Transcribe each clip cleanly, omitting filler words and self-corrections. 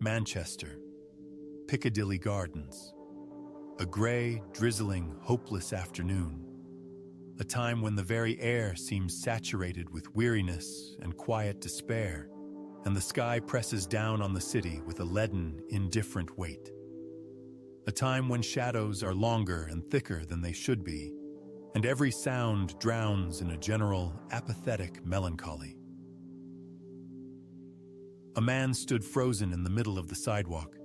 Manchester, Piccadilly Gardens. A grey, drizzling, hopeless afternoon. A time when the very air seems saturated with weariness and quiet despair, and the sky presses down on the city with a leaden, indifferent weight. A time when shadows are longer and thicker than they should be, and every sound drowns in a general, apathetic melancholy. A man stood frozen in the middle of the sidewalk.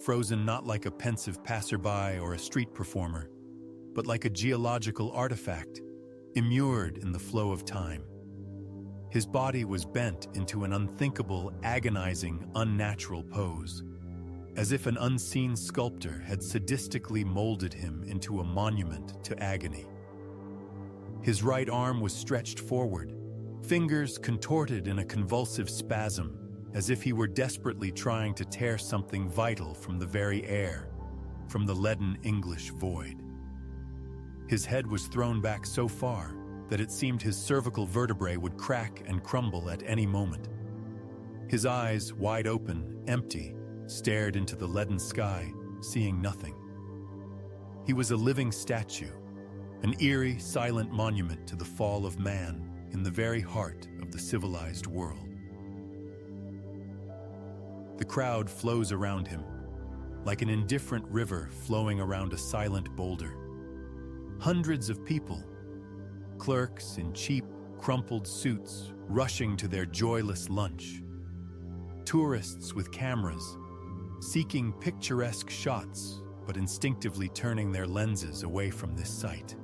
Frozen not like a pensive passerby or a street performer, but like a geological artifact, immured in the flow of time. His body was bent into an unthinkable, agonizing, unnatural pose, as if an unseen sculptor had sadistically molded him into a monument to agony. His right arm was stretched forward, fingers contorted in a convulsive spasm, as if he were desperately trying to tear something vital from the very air, from the leaden English void. His head was thrown back so far that it seemed his cervical vertebrae would crack and crumble at any moment. His eyes, wide open, empty, stared into the leaden sky, seeing nothing. He was a living statue, an eerie, silent monument to the fall of man in the very heart of the civilized world. The crowd flows around him, like an indifferent river flowing around a silent boulder. Hundreds of people, clerks in cheap, crumpled suits rushing to their joyless lunch. Tourists with cameras, seeking picturesque shots, but instinctively turning their lenses away from this sight.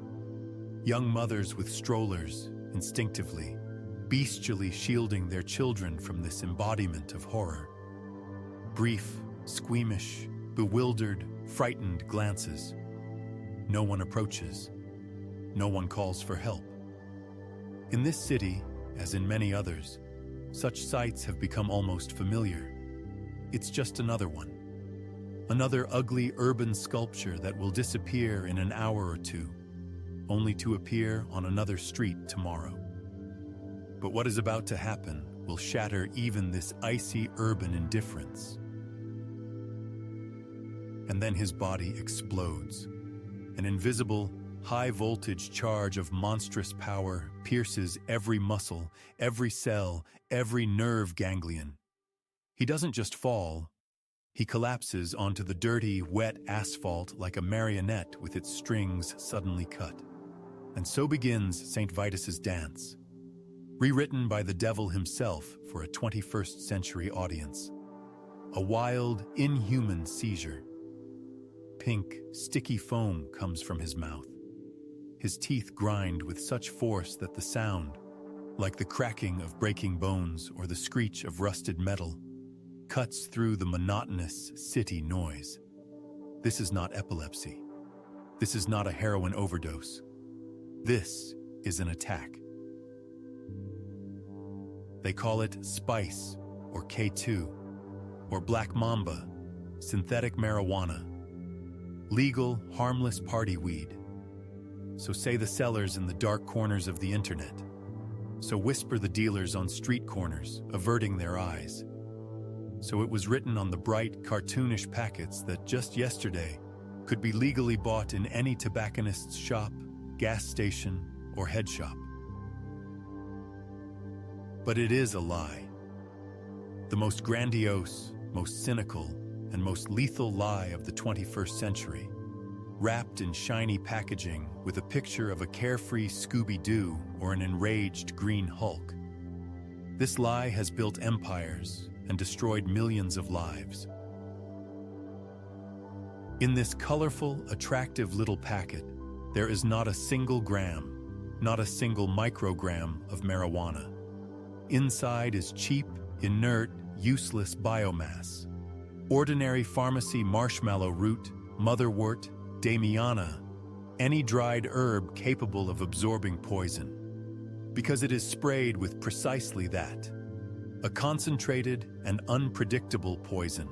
Young mothers with strollers, instinctively, bestially shielding their children from this embodiment of horror. Brief, squeamish, bewildered, frightened glances. No one approaches. No one calls for help. In this city, as in many others, such sights have become almost familiar. It's just another one. Another ugly urban sculpture that will disappear in an hour or two, only to appear on another street tomorrow. But what is about to happen will shatter even this icy urban indifference. And then his body explodes. An invisible, high-voltage charge of monstrous power pierces every muscle, every cell, every nerve ganglion. He doesn't just fall. He collapses onto the dirty, wet asphalt like a marionette with its strings suddenly cut. And so begins St. Vitus's dance, rewritten by the devil himself for a 21st century audience. A wild, inhuman seizure. Pink, sticky foam comes from his mouth. His teeth grind with such force that the sound, like the cracking of breaking bones or the screech of rusted metal, cuts through the monotonous city noise. This is not epilepsy. This is not a heroin overdose. This is an attack. They call it spice, or K2, or black mamba, synthetic marijuana, legal, harmless party weed. So say the sellers in the dark corners of the internet. So whisper the dealers on street corners, averting their eyes. So it was written on the bright, cartoonish packets that just yesterday could be legally bought in any tobacconist's shop, gas station, or head shop. But it is a lie. The most grandiose, most cynical, and most lethal lie of the 21st century, wrapped in shiny packaging with a picture of a carefree Scooby-Doo or an enraged Green Hulk. This lie has built empires and destroyed millions of lives. In this colorful, attractive little packet, there is not a single gram, not a single microgram of marijuana. Inside is cheap, inert, useless biomass. Ordinary pharmacy marshmallow root, motherwort, damiana, any dried herb capable of absorbing poison. Because it is sprayed with precisely that, a concentrated and unpredictable poison.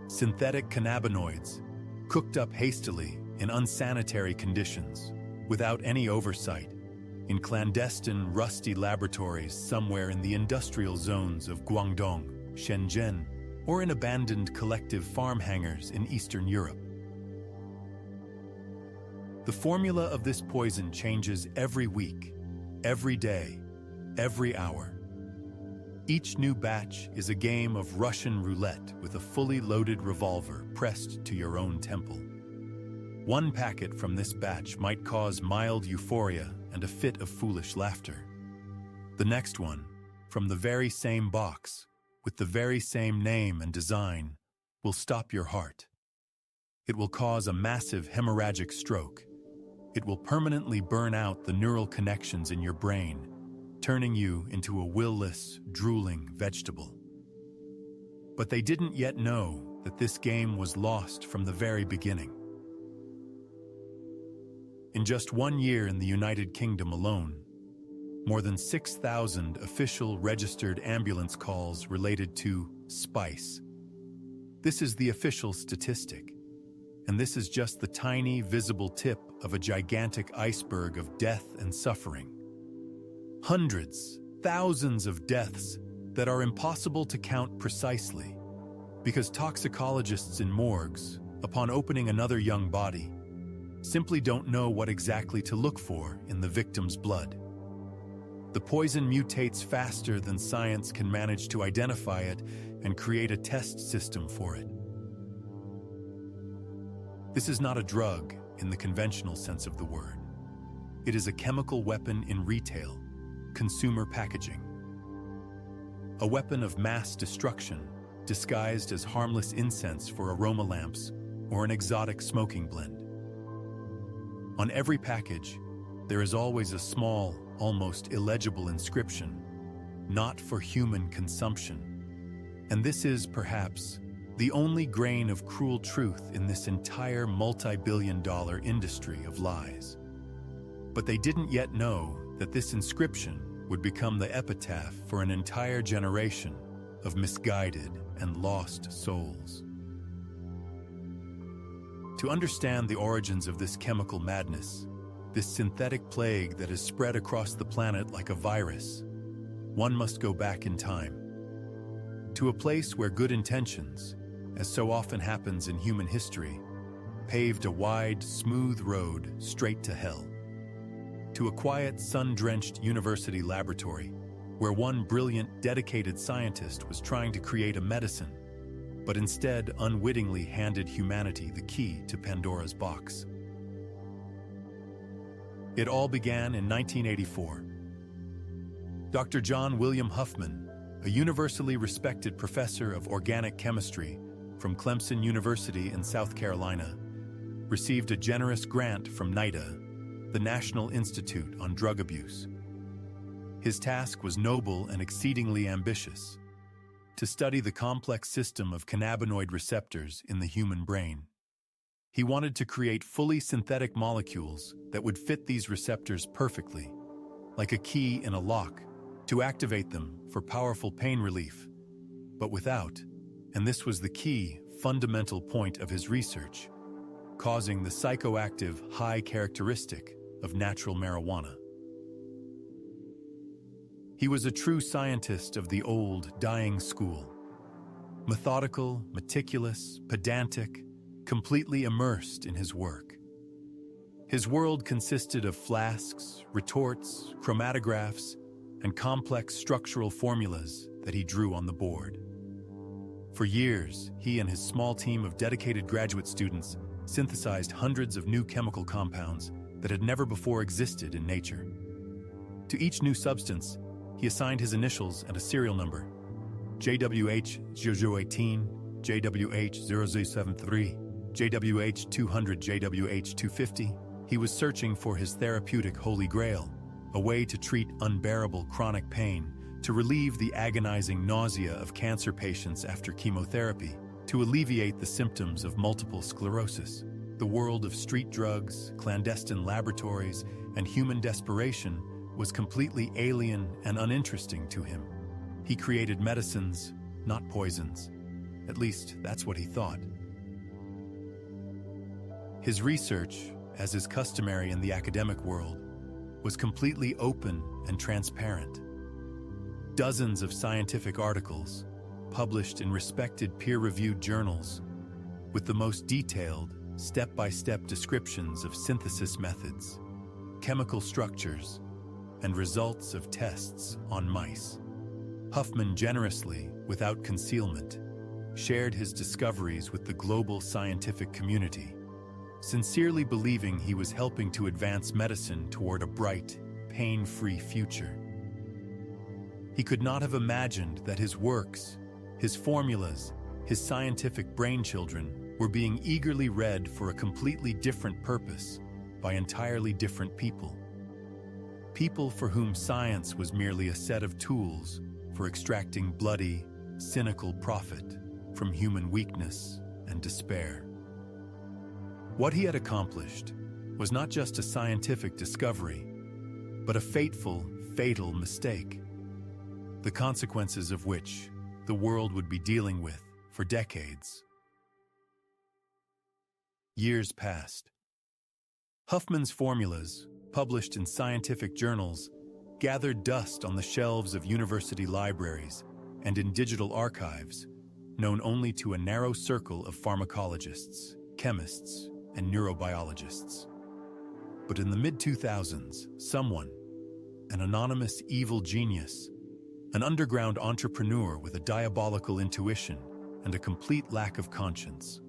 Synthetic cannabinoids, cooked up hastily in unsanitary conditions, without any oversight, in clandestine, rusty laboratories somewhere in the industrial zones of Guangdong, Shenzhen, or in abandoned collective farm hangars in Eastern Europe. The formula of this poison changes every week, every day, every hour. Each new batch is a game of Russian roulette with a fully loaded revolver pressed to your own temple. One packet from this batch might cause mild euphoria and a fit of foolish laughter. The next one, from the very same box, with the very same name and design, will stop your heart. It will cause a massive hemorrhagic stroke. It will permanently burn out the neural connections in your brain, turning you into a will-less, drooling vegetable. But they didn't yet know that this game was lost from the very beginning. In just 1 year in the United Kingdom alone, more than 6,000 official registered ambulance calls related to spice. This is the official statistic, and this is just the tiny, visible tip of a gigantic iceberg of death and suffering. Hundreds, thousands of deaths that are impossible to count precisely, because toxicologists in morgues, upon opening another young body, simply don't know what exactly to look for in the victim's blood. The poison mutates faster than science can manage to identify it and create a test system for it. This is not a drug in the conventional sense of the word. It is a chemical weapon in retail, consumer packaging. A weapon of mass destruction disguised as harmless incense for aroma lamps or an exotic smoking blend. On every package, there is always a small, almost illegible inscription, "Not for human consumption." And this is, perhaps, the only grain of cruel truth in this entire multi-billion-dollar industry of lies. But they didn't yet know that this inscription would become the epitaph for an entire generation of misguided and lost souls. To understand the origins of this chemical madness, this synthetic plague that has spread across the planet like a virus, one must go back in time, to a place where good intentions, as so often happens in human history, paved a wide, smooth road straight to hell. To a quiet, sun-drenched university laboratory, where one brilliant, dedicated scientist was trying to create a medicine, but instead unwittingly handed humanity the key to Pandora's box. It all began in 1984. Dr. John William Huffman, a universally respected professor of organic chemistry from Clemson University in South Carolina, received a generous grant from NIDA, the National Institute on Drug Abuse. His task was noble and exceedingly ambitious: to study the complex system of cannabinoid receptors in the human brain. He wanted to create fully synthetic molecules that would fit these receptors perfectly, like a key in a lock, to activate them for powerful pain relief, but without, and this was the key, fundamental point of his research, causing the psychoactive high characteristic of natural marijuana. He was a true scientist of the old, dying school. Methodical, meticulous, pedantic, completely immersed in his work. His world consisted of flasks, retorts, chromatographs, and complex structural formulas that he drew on the board. For years, he and his small team of dedicated graduate students synthesized hundreds of new chemical compounds that had never before existed in nature. To each new substance, he assigned his initials and a serial number: JWH-0018, JWH-0073, JWH-200, JWH-250. He was searching for his therapeutic holy grail, a way to treat unbearable chronic pain, to relieve the agonizing nausea of cancer patients after chemotherapy, to alleviate the symptoms of multiple sclerosis. The world of street drugs, clandestine laboratories, and human desperation was completely alien and uninteresting to him. He created medicines, not poisons. At least, that's what he thought. His research, as is customary in the academic world, was completely open and transparent. Dozens of scientific articles, published in respected peer-reviewed journals with the most detailed, step-by-step descriptions of synthesis methods, chemical structures, and results of tests on mice. Huffman generously, without concealment, shared his discoveries with the global scientific community, sincerely believing he was helping to advance medicine toward a bright, pain-free future. He could not have imagined that his works, his formulas, his scientific brainchildren were being eagerly read for a completely different purpose by entirely different people. People for whom science was merely a set of tools for extracting bloody, cynical profit from human weakness and despair. What he had accomplished was not just a scientific discovery, but a fateful, fatal mistake, the consequences of which the world would be dealing with for decades. Years passed. Huffman's formulas, published in scientific journals, gathered dust on the shelves of university libraries and in digital archives, known only to a narrow circle of pharmacologists, chemists, and neurobiologists. But in the mid-2000s, someone, an anonymous evil genius, an underground entrepreneur with a diabolical intuition and a complete lack of conscience,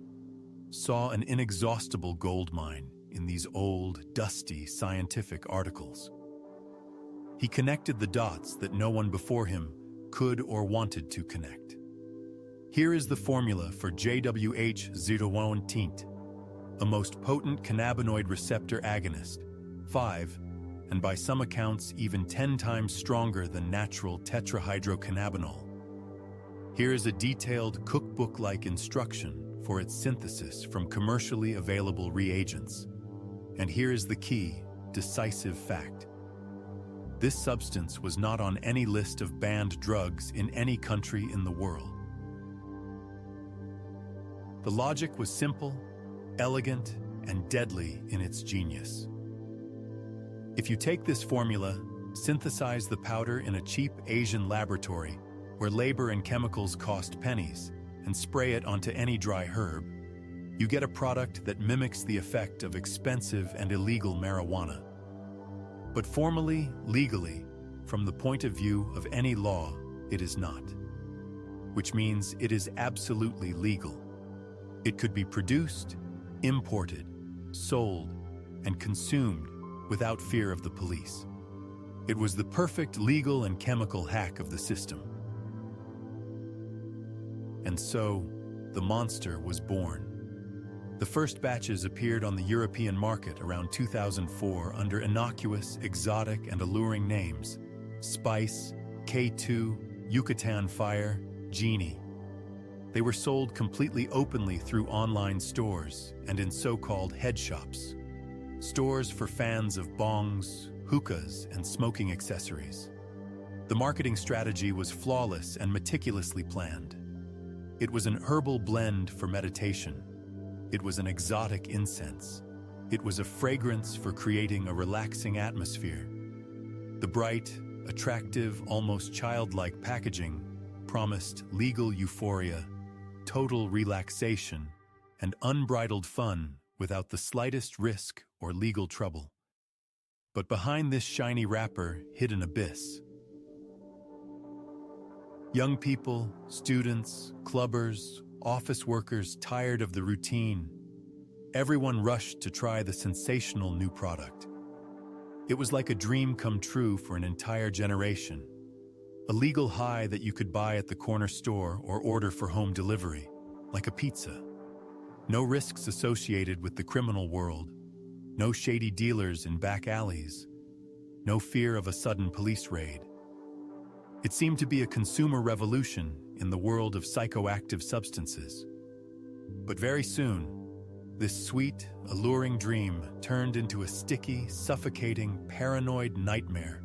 saw an inexhaustible gold mine in these old, dusty scientific articles. He connected the dots that no one before him could or wanted to connect. Here is the formula for JWH-01 a most potent cannabinoid receptor agonist, 5, and by some accounts even 10 times stronger than natural tetrahydrocannabinol. Here is a detailed cookbook-like instruction for its synthesis from commercially available reagents. And here is the key, decisive fact. This substance was not on any list of banned drugs in any country in the world. The logic was simple, elegant, and deadly in its genius. If you take this formula, synthesize the powder in a cheap Asian laboratory where labor and chemicals cost pennies, and spray it onto any dry herb, you get a product that mimics the effect of expensive and illegal marijuana. But formally, legally, from the point of view of any law, it is not. Which means it is absolutely legal. It could be produced, imported, sold, and consumed without fear of the police. It was the perfect legal and chemical hack of the system. And so, the monster was born. The first batches appeared on the European market around 2004 under innocuous, exotic, and alluring names: Spice, K2, Yucatan Fire, Genie. They were sold completely openly through online stores and in so-called head shops, stores for fans of bongs, hookahs, and smoking accessories. The marketing strategy was flawless and meticulously planned. It was an herbal blend for meditation. It was an exotic incense. It was a fragrance for creating a relaxing atmosphere. The bright, attractive, almost childlike packaging promised legal euphoria, total relaxation, and unbridled fun without the slightest risk or legal trouble. But behind this shiny wrapper hid an abyss. Young people, students, clubbers, office workers tired of the routine. Everyone rushed to try the sensational new product. It was like a dream come true for an entire generation. A legal high that you could buy at the corner store or order for home delivery, like a pizza. No risks associated with the criminal world. No shady dealers in back alleys. No fear of a sudden police raid. It seemed to be a consumer revolution in the world of psychoactive substances. But very soon, this sweet, alluring dream turned into a sticky, suffocating, paranoid nightmare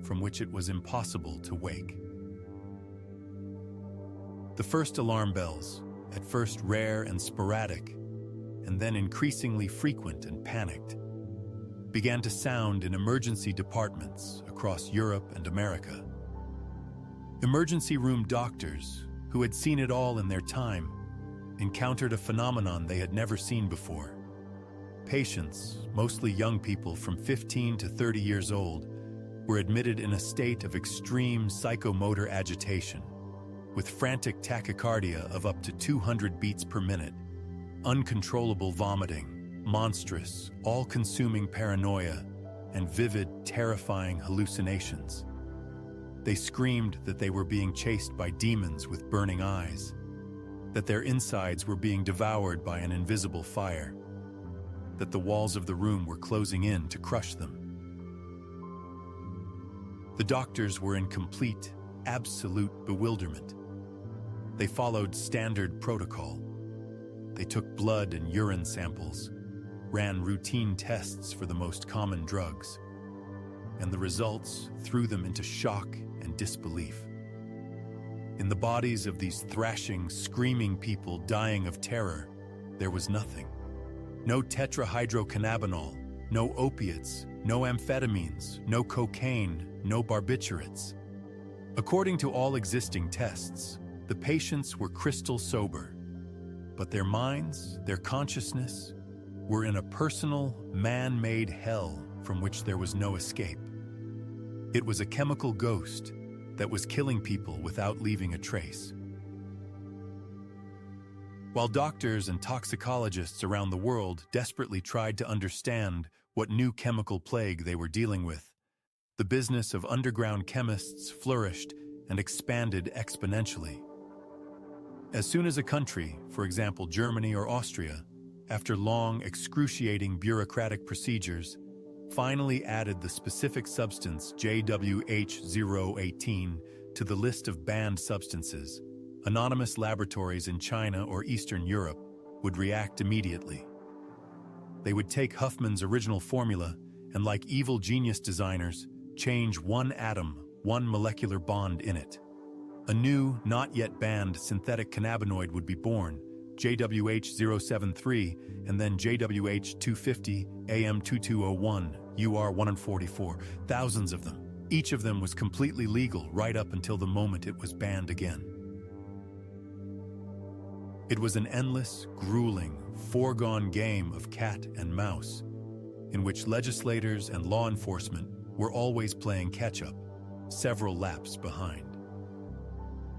from which it was impossible to wake. The first alarm bells, at first rare and sporadic, and then increasingly frequent and panicked, began to sound in emergency departments across Europe and America. Emergency room doctors, who had seen it all in their time, encountered a phenomenon they had never seen before. Patients, mostly young people from 15 to 30 years old, were admitted in a state of extreme psychomotor agitation, with frantic tachycardia of up to 200 beats per minute, uncontrollable vomiting, monstrous, all-consuming paranoia, and vivid, terrifying hallucinations. They screamed that they were being chased by demons with burning eyes, that their insides were being devoured by an invisible fire, that the walls of the room were closing in to crush them. The doctors were in complete, absolute bewilderment. They followed standard protocol. They took blood and urine samples, ran routine tests for the most common drugs, and the results threw them into shock and disbelief. In the bodies of these thrashing, screaming people dying of terror, there was nothing. No tetrahydrocannabinol, no opiates, no amphetamines, no cocaine, no barbiturates. According to all existing tests, the patients were crystal sober, but their minds, their consciousness, were in a personal, man-made hell from which there was no escape. It was a chemical ghost that was killing people without leaving a trace. While doctors and toxicologists around the world desperately tried to understand what new chemical plague they were dealing with, the business of underground chemists flourished and expanded exponentially. As soon as a country, for example Germany or Austria, after long, excruciating bureaucratic procedures, finally added the specific substance JWH-018 to the list of banned substances, anonymous laboratories in China or Eastern Europe would react immediately. They would take Huffman's original formula and, like evil genius designers, change one atom, one molecular bond in it. A new, not yet banned synthetic cannabinoid would be born, JWH-073, and then JWH-250, AM-2201, UR-144, thousands of them. Each of them was completely legal right up until the moment it was banned again. It was an endless, grueling, foregone game of cat and mouse, in which legislators and law enforcement were always playing catch-up, several laps behind.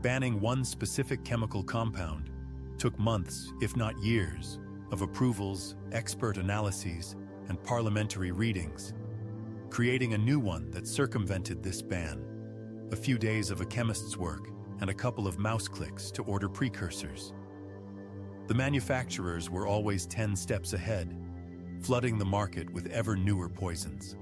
Banning one specific chemical compound took months, if not years, of approvals, expert analyses, and parliamentary readings, creating a new one that circumvented this ban. A few days of a chemist's work and a couple of mouse clicks to order precursors. The manufacturers were always 10 steps ahead, flooding the market with ever newer poisons.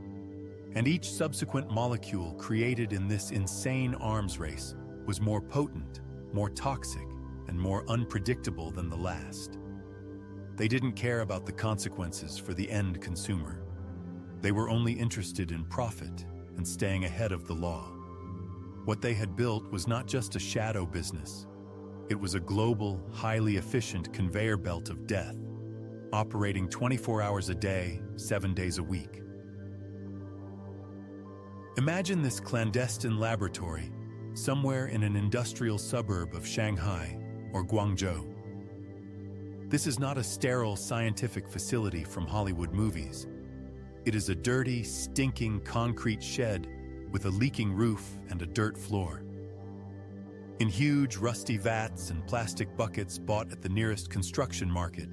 And each subsequent molecule created in this insane arms race was more potent, more toxic, and more unpredictable than the last. They didn't care about the consequences for the end consumer. They were only interested in profit and staying ahead of the law. What they had built was not just a shadow business. It was a global, highly efficient conveyor belt of death, operating 24 hours a day, 7 days a week. Imagine this clandestine laboratory somewhere in an industrial suburb of Shanghai or Guangzhou. This is not a sterile scientific facility from Hollywood movies. It is a dirty, stinking concrete shed with a leaking roof and a dirt floor. In huge, rusty vats and plastic buckets bought at the nearest construction market,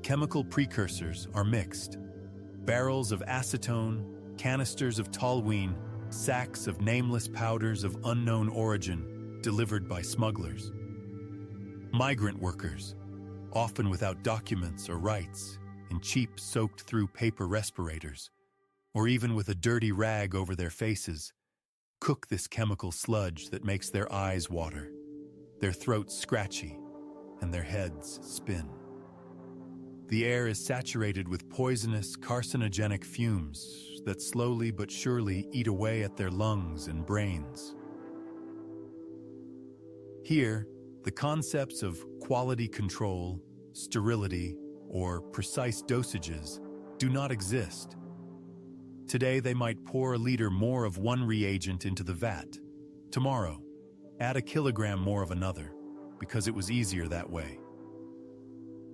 chemical precursors are mixed. Barrels of acetone, canisters of toluene, sacks of nameless powders of unknown origin delivered by smugglers. Migrant workers, often without documents or rights, in cheap soaked-through paper respirators, or even with a dirty rag over their faces, cook this chemical sludge that makes their eyes water, their throats scratchy, and their heads spin. The air is saturated with poisonous, carcinogenic fumes that slowly but surely eat away at their lungs and brains. Here, the concepts of quality control, sterility, or precise dosages do not exist. Today, they might pour a liter more of one reagent into the vat. Tomorrow, add a kilogram more of another. because it was easier that way.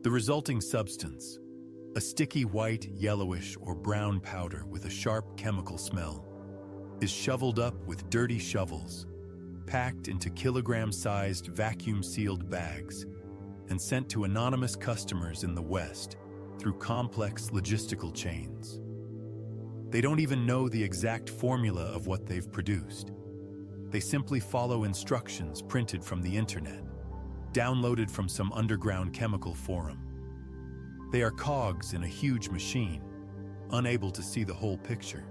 The resulting substance, a sticky white, yellowish, or brown powder with a sharp chemical smell, is shoveled up with dirty shovels, packed into kilogram-sized vacuum-sealed bags, and sent to anonymous customers in the West through complex logistical chains. They don't even know the exact formula of what they've produced. They simply follow instructions printed from the internet, downloaded from some underground chemical forum. They are cogs in a huge machine, unable to see the whole picture.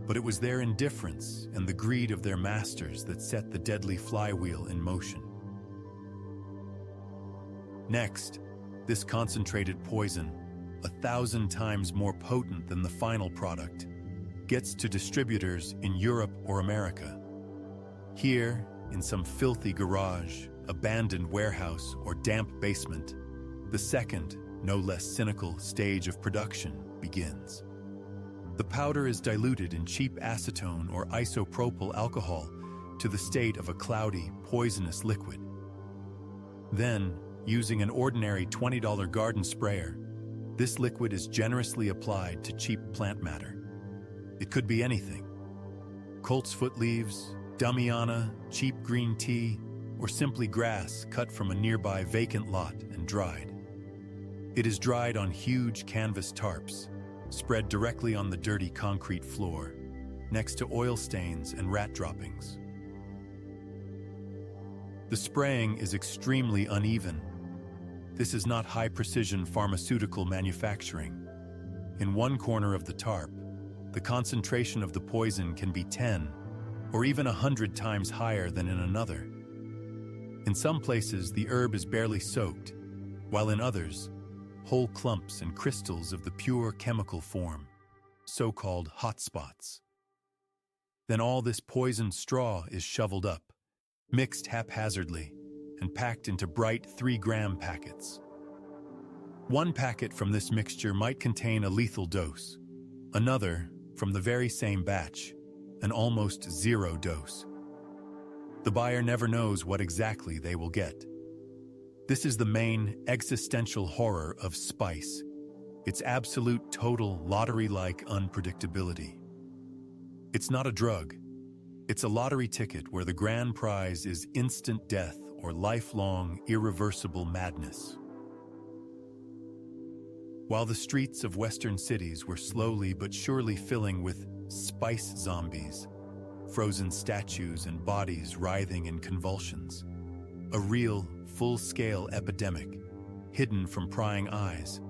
But it was their indifference and the greed of their masters that set the deadly flywheel in motion. Next, this concentrated poison, 1,000 times more potent than the final product, gets to distributors in Europe or America. Here, in some filthy garage, abandoned warehouse, or damp basement, the second, no less cynical, stage of production begins. The powder is diluted in cheap acetone or isopropyl alcohol to the state of a cloudy, poisonous liquid. Then, using an ordinary $20 garden sprayer, this liquid is generously applied to cheap plant matter. It could be anything: coltsfoot leaves, damiana, cheap green tea, or simply grass cut from a nearby vacant lot and dried. It is dried on huge canvas tarps, spread directly on the dirty concrete floor, next to oil stains and rat droppings. The spraying is extremely uneven. This is not high-precision pharmaceutical manufacturing. In one corner of the tarp, the concentration of the poison can be 10 or even 100 times higher than in another. In some places, the herb is barely soaked, while in others, whole clumps and crystals of the pure chemical form, so-called hotspots. Then all this poisoned straw is shoveled up, mixed haphazardly, and packed into bright 3-gram packets. One packet from this mixture might contain a lethal dose, another, from the very same batch, an almost zero dose. The buyer never knows what exactly they will get. This is the main existential horror of spice, its absolute total lottery-like unpredictability. It's not a drug. It's a lottery ticket where the grand prize is instant death or lifelong, irreversible madness. While the streets of Western cities were slowly but surely filling with spice zombies, frozen statues and bodies writhing in convulsions, a real, full-scale epidemic, hidden from prying eyes,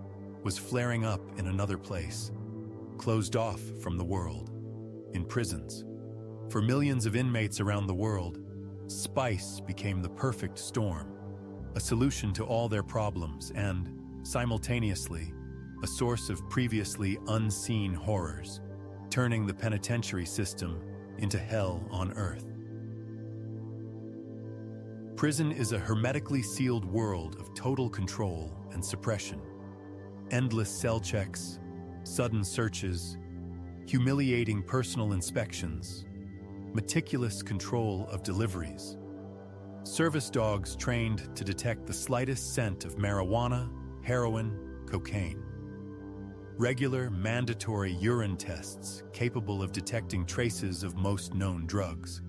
was flaring up in another place, closed off from the world, in prisons. For millions of inmates around the world, spice became the perfect storm, a solution to all their problems and, simultaneously, a source of previously unseen horrors, turning the penitentiary system into hell on earth. Prison is a hermetically sealed world of total control and suppression. Endless cell checks, sudden searches, humiliating personal inspections, meticulous control of deliveries. Service dogs trained to detect the slightest scent of marijuana, heroin, cocaine. Regular, mandatory urine tests capable of detecting traces of most known drugs.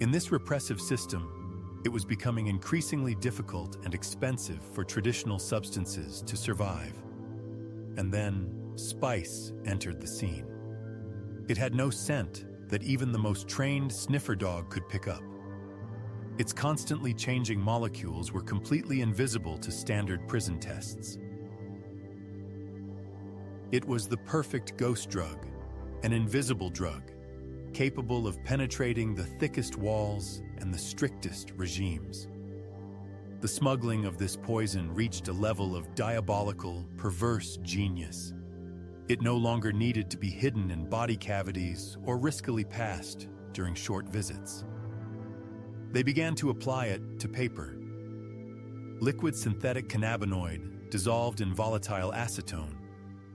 In this repressive system, it was becoming increasingly difficult and expensive for traditional substances to survive. And then, spice entered the scene. It had no scent that even the most trained sniffer dog could pick up. Its constantly changing molecules were completely invisible to standard prison tests. It was the perfect ghost drug, an invisible drug, capable of penetrating the thickest walls and the strictest regimes. The smuggling of this poison reached a level of diabolical, perverse genius. It no longer needed to be hidden in body cavities or riskily passed during short visits. They began to apply it to paper. Liquid synthetic cannabinoid, dissolved in volatile acetone,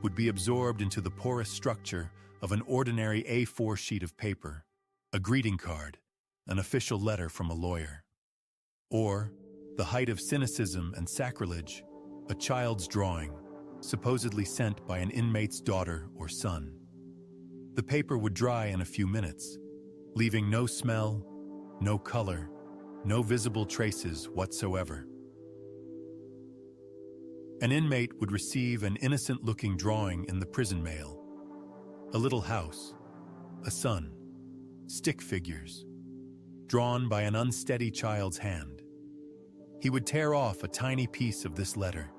would be absorbed into the porous structure of an ordinary A4 sheet of paper, a greeting card, an official letter from a lawyer. Or, the height of cynicism and sacrilege, a child's drawing, supposedly sent by an inmate's daughter or son. The paper would dry in a few minutes, leaving no smell, no color, no visible traces whatsoever. An inmate would receive an innocent-looking drawing in the prison mail. A little house, a sun, stick figures, drawn by an unsteady child's hand. He would tear off a tiny piece of this letter,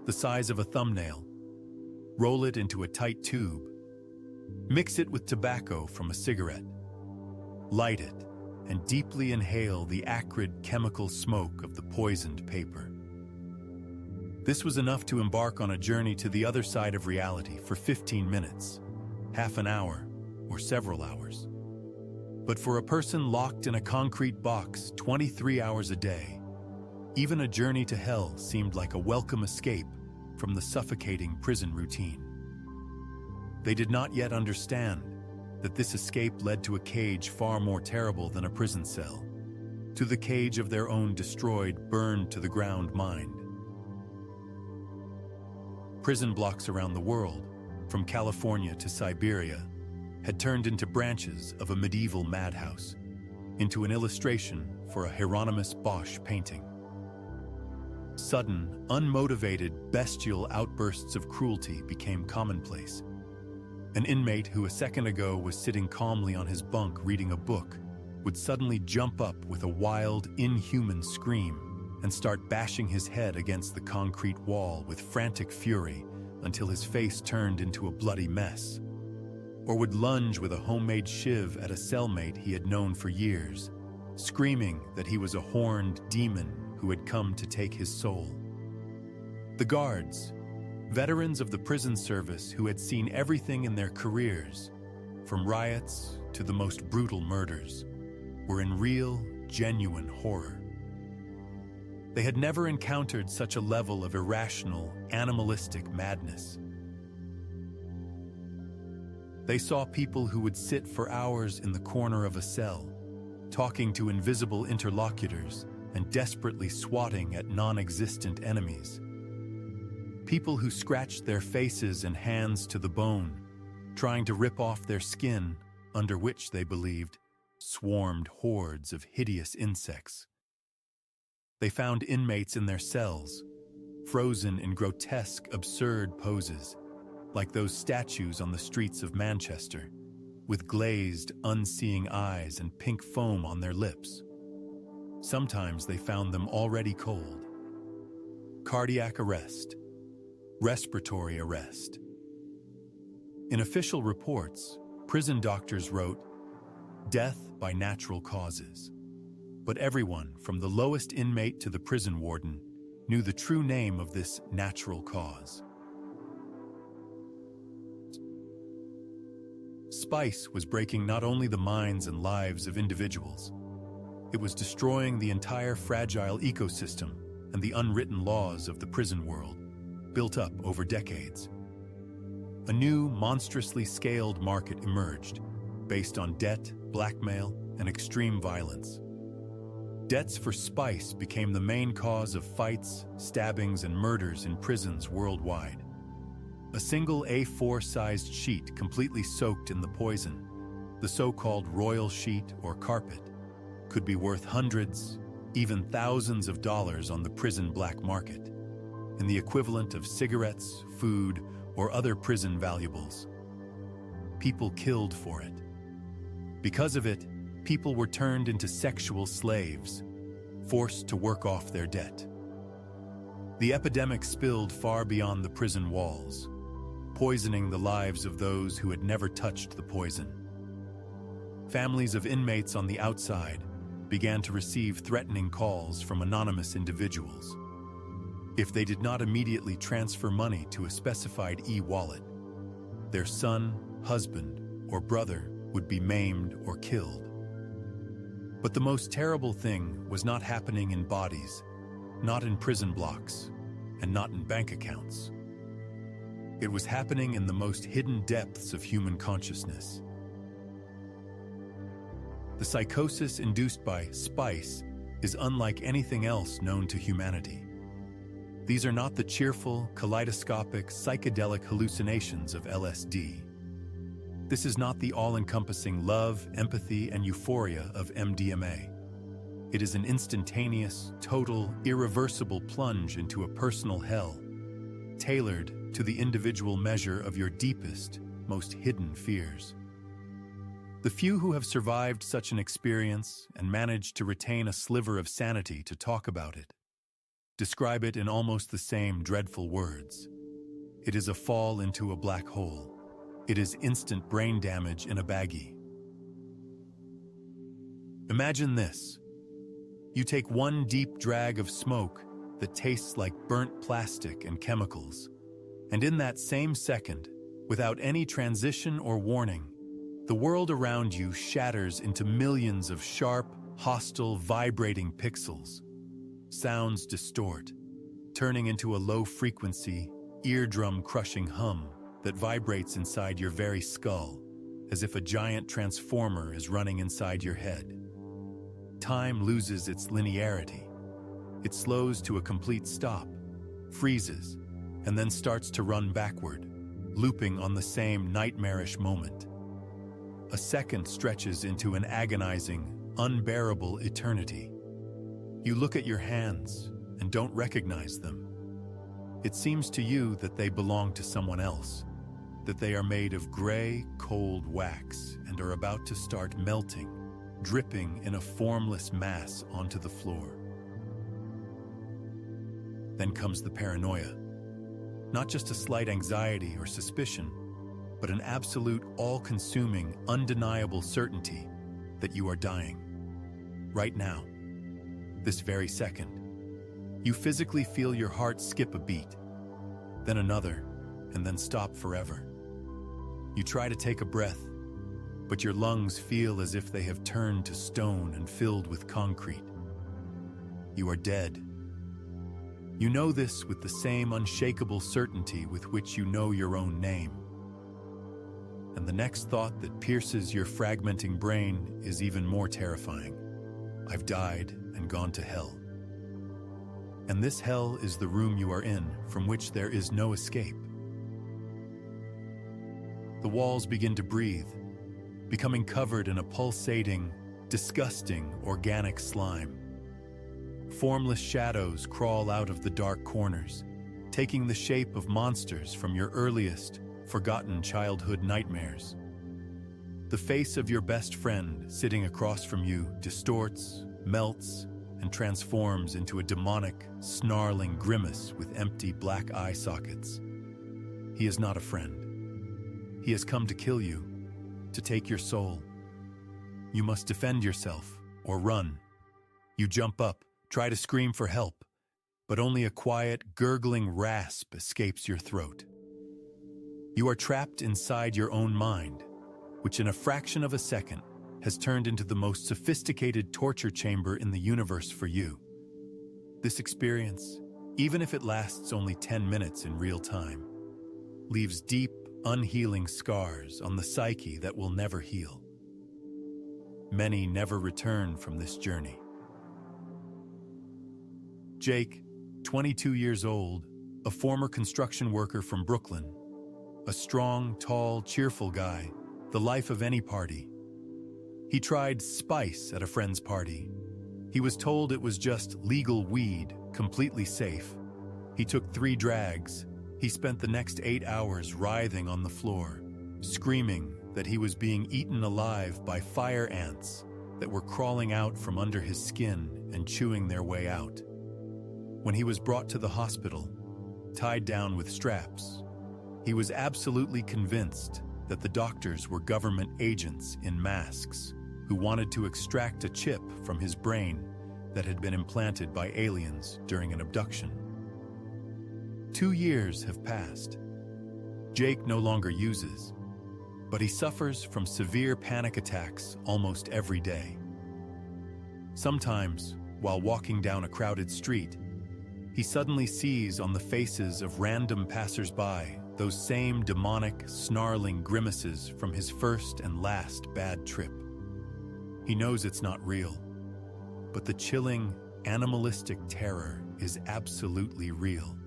the size of a thumbnail, roll it into a tight tube, mix it with tobacco from a cigarette, light it, and deeply inhale the acrid chemical smoke of the poisoned paper. This was enough to embark on a journey to the other side of reality for 15 minutes, half an hour, or several hours. But for a person locked in a concrete box 23 hours a day, even a journey to hell seemed like a welcome escape from the suffocating prison routine. They did not yet understand that this escape led to a cage far more terrible than a prison cell, to the cage of their own destroyed, burned to the ground mind. Prison blocks around the world, from California to Siberia, had turned into branches of a medieval madhouse, into an illustration for a Hieronymus Bosch painting. Sudden, unmotivated, bestial outbursts of cruelty became commonplace. An inmate who a second ago was sitting calmly on his bunk reading a book would suddenly jump up with a wild, inhuman scream and start bashing his head against the concrete wall with frantic fury until his face turned into a bloody mess, or would lunge with a homemade shiv at a cellmate he had known for years, screaming that he was a horned demon who had come to take his soul. The guards, veterans of the prison service who had seen everything in their careers, from riots to the most brutal murders, were in real, genuine horror. They had never encountered such a level of irrational, animalistic madness. They saw people who would sit for hours in the corner of a cell, talking to invisible interlocutors and desperately swatting at non-existent enemies. People who scratched their faces and hands to the bone, trying to rip off their skin, under which, they believed, swarmed hordes of hideous insects. They found inmates in their cells, frozen in grotesque, absurd poses, like those statues on the streets of Manchester, with glazed, unseeing eyes and pink foam on their lips. Sometimes they found them already cold. Cardiac arrest, respiratory arrest. In official reports, prison doctors wrote, "Death by natural causes." But everyone, from the lowest inmate to the prison warden, knew the true name of this natural cause. Spice was breaking not only the minds and lives of individuals, it was destroying the entire fragile ecosystem and the unwritten laws of the prison world, built up over decades. A new, monstrously scaled market emerged, based on debt, blackmail, and extreme violence. Debts for spice became the main cause of fights, stabbings, and murders in prisons worldwide. A single A4-sized sheet completely soaked in the poison, the so-called royal sheet or carpet, could be worth hundreds, even thousands of dollars on the prison black market, in the equivalent of cigarettes, food, or other prison valuables. People killed for it. Because of it, people were turned into sexual slaves, forced to work off their debt. The epidemic spilled far beyond the prison walls, poisoning the lives of those who had never touched the poison. Families of inmates on the outside began to receive threatening calls from anonymous individuals. If they did not immediately transfer money to a specified e-wallet, their son, husband, or brother would be maimed or killed. But the most terrible thing was not happening in bodies, not in prison blocks, and not in bank accounts. It was happening in the most hidden depths of human consciousness. The psychosis induced by spice is unlike anything else known to humanity. These are not the cheerful, kaleidoscopic, psychedelic hallucinations of LSD. This is not the all-encompassing love, empathy, and euphoria of MDMA. It is an instantaneous, total, irreversible plunge into a personal hell, tailored to the individual measure of your deepest, most hidden fears. The few who have survived such an experience and managed to retain a sliver of sanity to talk about it describe it in almost the same dreadful words. It is a fall into a black hole. It is instant brain damage in a baggie. Imagine this. You take one deep drag of smoke that tastes like burnt plastic and chemicals, and in that same second, without any transition or warning, the world around you shatters into millions of sharp, hostile, vibrating pixels. Sounds distort, turning into a low-frequency, eardrum-crushing hum that vibrates inside your very skull, as if a giant transformer is running inside your head. Time loses its linearity. It slows to a complete stop, freezes, and then starts to run backward, looping on the same nightmarish moment. A second stretches into an agonizing, unbearable eternity. You look at your hands and don't recognize them. It seems to you that they belong to someone else, that they are made of gray, cold wax and are about to start melting, dripping in a formless mass onto the floor. Then comes the paranoia. Not just a slight anxiety or suspicion, but an absolute, all-consuming, undeniable certainty that you are dying. Right now. This very second. You physically feel your heart skip a beat, then another, and then stop forever. You try to take a breath, but your lungs feel as if they have turned to stone and filled with concrete. You are dead. You know this with the same unshakable certainty with which you know your own name. And the next thought that pierces your fragmenting brain is even more terrifying. I've died and gone to hell. And this hell is the room you are in, from which there is no escape. The walls begin to breathe, becoming covered in a pulsating, disgusting, organic slime. Formless shadows crawl out of the dark corners, taking the shape of monsters from your earliest, forgotten childhood nightmares. The face of your best friend sitting across from you distorts, melts, and transforms into a demonic, snarling grimace with empty black eye sockets. He is not a friend. He has come to kill you, to take your soul. You must defend yourself or run. You jump up, try to scream for help, but only a quiet, gurgling rasp escapes your throat. You are trapped inside your own mind, which in a fraction of a second has turned into the most sophisticated torture chamber in the universe for you. This experience, even if it lasts only 10 minutes in real time, leaves deep, unhealing scars on the psyche that will never heal. Many never return from this journey. Jake, 22 years old, a former construction worker from Brooklyn, a strong, tall, cheerful guy, the life of any party. He tried spice at a friend's party. He was told it was just legal weed, completely safe. He took 3 drags. He spent the next 8 hours writhing on the floor, screaming that he was being eaten alive by fire ants that were crawling out from under his skin and chewing their way out. When he was brought to the hospital, tied down with straps, he was absolutely convinced that the doctors were government agents in masks who wanted to extract a chip from his brain that had been implanted by aliens during an abduction. 2 years have passed. Jake no longer uses, but he suffers from severe panic attacks almost every day. Sometimes, while walking down a crowded street, he suddenly sees on the faces of random passers-by those same demonic, snarling grimaces from his first and last bad trip. He knows it's not real, But the chilling, animalistic terror is absolutely real.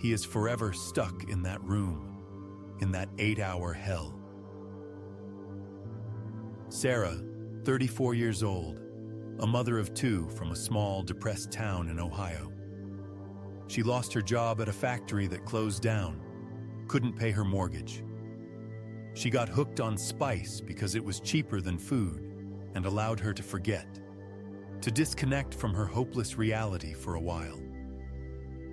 He is forever stuck in that room, in that 8-hour hell. Sarah, 34 years old, a mother of 2 from a small, depressed town in Ohio. She lost her job at a factory that closed down, couldn't pay her mortgage. She got hooked on spice because it was cheaper than food and allowed her to forget, to disconnect from her hopeless reality for a while.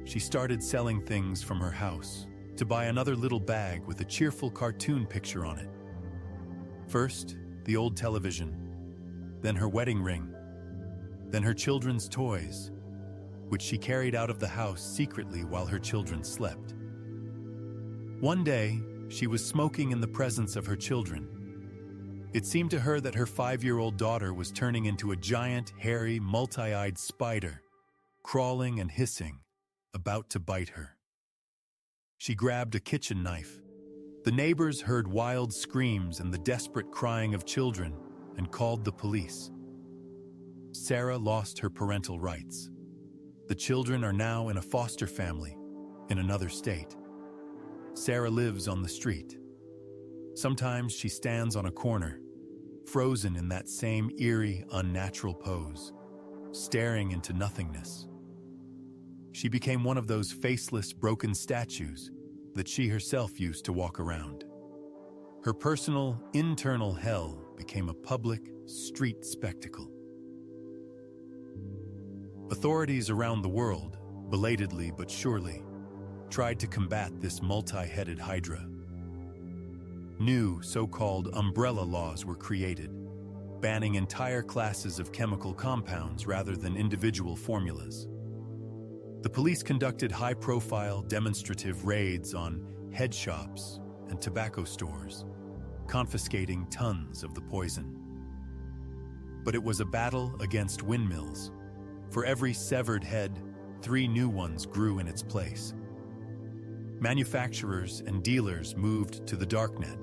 She started selling things from her house to buy another little bag with a cheerful cartoon picture on it. First, the old television, then her wedding ring, then her children's toys, which she carried out of the house secretly while her children slept. One day, she was smoking in the presence of her children. It seemed to her that her 5-year-old daughter was turning into a giant, hairy, multi-eyed spider, crawling and hissing, about to bite her. She grabbed a kitchen knife. The neighbors heard wild screams and the desperate crying of children and called the police. Sarah lost her parental rights. The children are now in a foster family in another state. Sarah lives on the street. Sometimes she stands on a corner, frozen in that same eerie, unnatural pose, staring into nothingness. She became one of those faceless, broken statues that she herself used to walk around. Her personal, internal hell became a public, street spectacle. Authorities around the world, belatedly but surely, tried to combat this multi-headed hydra. New so-called umbrella laws were created, banning entire classes of chemical compounds rather than individual formulas. The police conducted high-profile demonstrative raids on head shops and tobacco stores, confiscating tons of the poison. But it was a battle against windmills. For every severed head, 3 new ones grew in its place. Manufacturers and dealers moved to the darknet,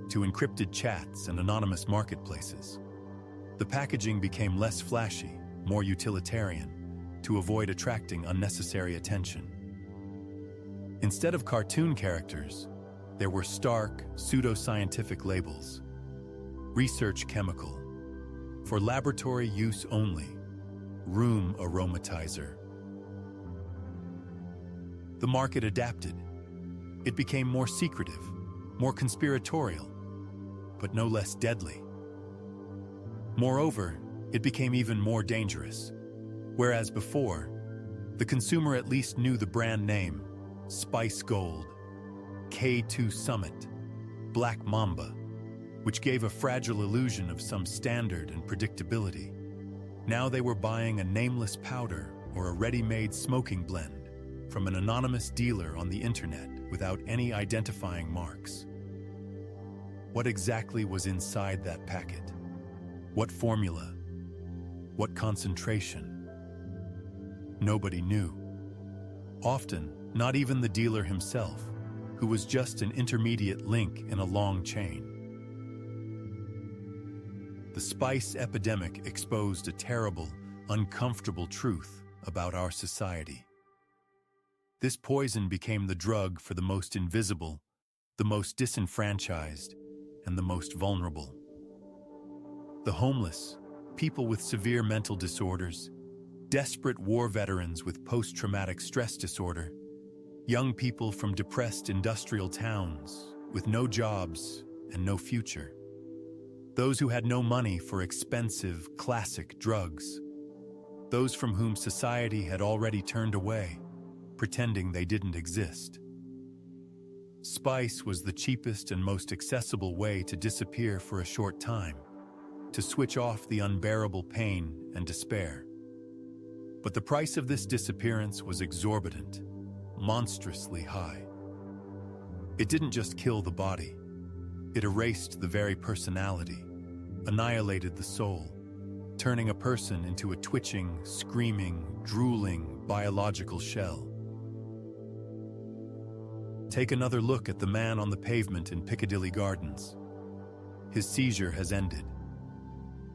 to encrypted chats and anonymous marketplaces. The packaging became less flashy, more utilitarian, to avoid attracting unnecessary attention. Instead of cartoon characters, there were stark, pseudoscientific labels. Research chemical, for laboratory use only, room aromatizer. The market adapted. It became more secretive, more conspiratorial, but no less deadly. Moreover, it became even more dangerous. Whereas before, the consumer at least knew the brand name, Spice Gold, K2 Summit, Black Mamba, which gave a fragile illusion of some standard and predictability. Now they were buying a nameless powder or a ready-made smoking blend from an anonymous dealer on the internet without any identifying marks. What exactly was inside that packet? What formula? What concentration? Nobody knew. Often, not even the dealer himself, who was just an intermediate link in a long chain. The spice epidemic exposed a terrible, uncomfortable truth about our society. This poison became the drug for the most invisible, the most disenfranchised, and the most vulnerable. The homeless, people with severe mental disorders, desperate war veterans with post-traumatic stress disorder, young people from depressed industrial towns with no jobs and no future. Those who had no money for expensive, classic drugs. Those from whom society had already turned away, pretending they didn't exist. Spice was the cheapest and most accessible way to disappear for a short time, to switch off the unbearable pain and despair. But the price of this disappearance was exorbitant, monstrously high. It didn't just kill the body. It erased the very personality, annihilated the soul, turning a person into a twitching, screaming, drooling, biological shell. Take another look at the man on the pavement in Piccadilly Gardens. His seizure has ended.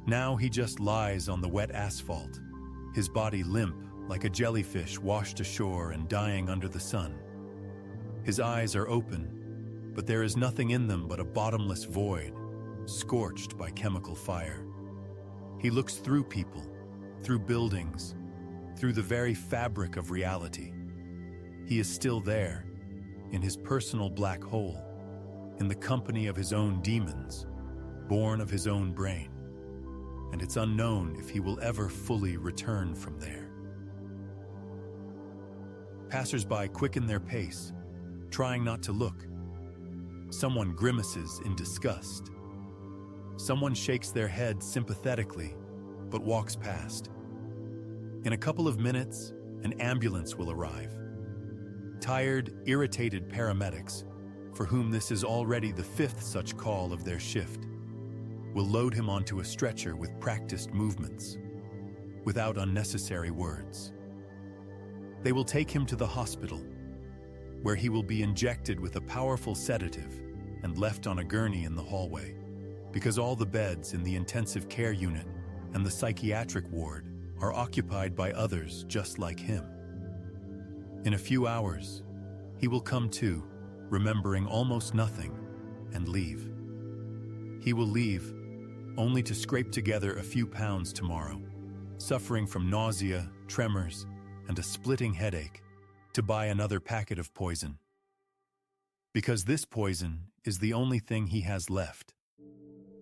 Now he just lies on the wet asphalt, his body limp like a jellyfish washed ashore and dying under the sun. His eyes are open, but there is nothing in them but a bottomless void, scorched by chemical fire. He looks through people, through buildings, through the very fabric of reality. He is still there, in his personal black hole, in the company of his own demons, born of his own brain. And it's unknown if he will ever fully return from there. Passers-by quicken their pace, trying not to look. Someone grimaces in disgust. Someone shakes their head sympathetically, but walks past. In a couple of minutes, an ambulance will arrive. Tired, irritated paramedics, for whom this is already the 5th such call of their shift, will load him onto a stretcher with practiced movements, without unnecessary words. They will take him to the hospital, where he will be injected with a powerful sedative and left on a gurney in the hallway, because all the beds in the intensive care unit and the psychiatric ward are occupied by others just like him. In a few hours, he will come to, remembering almost nothing, and leave. He will leave, only to scrape together a few pounds tomorrow, suffering from nausea, tremors, and a splitting headache, to buy another packet of poison. Because this poison is the only thing he has left.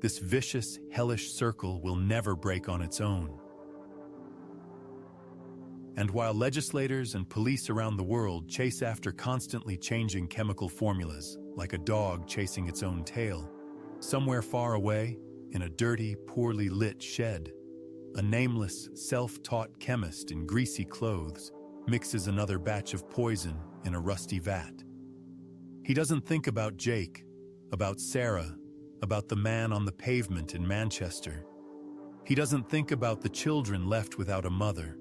This vicious, hellish circle will never break on its own. And while legislators and police around the world chase after constantly changing chemical formulas, like a dog chasing its own tail, somewhere far away, in a dirty, poorly lit shed, a nameless, self-taught chemist in greasy clothes mixes another batch of poison in a rusty vat. He doesn't think about Jake, about Sarah, about the man on the pavement in Manchester. He doesn't think about the children left without a mother,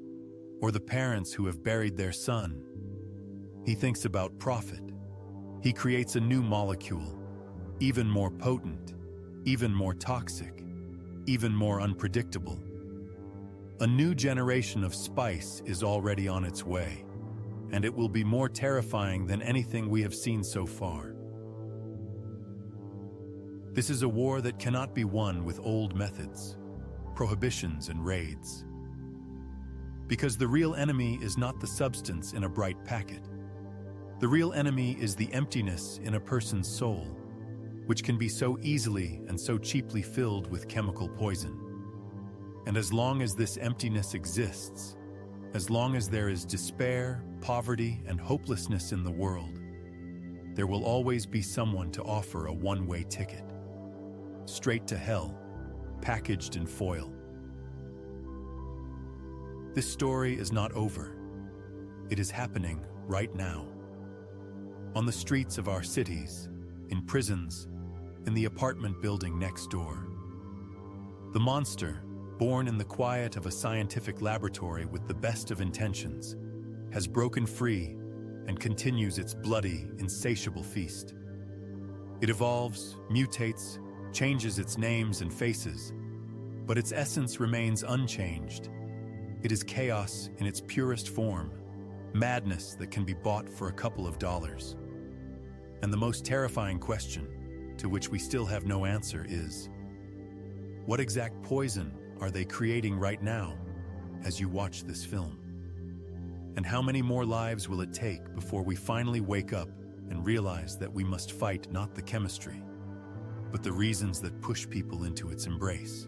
or the parents who have buried their son. He thinks about profit. He creates a new molecule, even more potent, even more toxic, even more unpredictable. A new generation of spice is already on its way, and it will be more terrifying than anything we have seen so far. This is a war that cannot be won with old methods, prohibitions and raids. Because the real enemy is not the substance in a bright packet. The real enemy is the emptiness in a person's soul, which can be so easily and so cheaply filled with chemical poison. And as long as this emptiness exists, as long as there is despair, poverty, and hopelessness in the world, there will always be someone to offer a one-way ticket. Straight to hell, packaged in foil. This story is not over. It is happening right now. On the streets of our cities, in prisons, in the apartment building next door. The monster, born in the quiet of a scientific laboratory with the best of intentions, has broken free and continues its bloody, insatiable feast. It evolves, mutates, changes its names and faces, but its essence remains unchanged. It is chaos in its purest form, madness that can be bought for a couple of dollars. And the most terrifying question, to which we still have no answer, is, what exact poison are they creating right now as you watch this film? And how many more lives will it take before we finally wake up and realize that we must fight not the chemistry, but the reasons that push people into its embrace?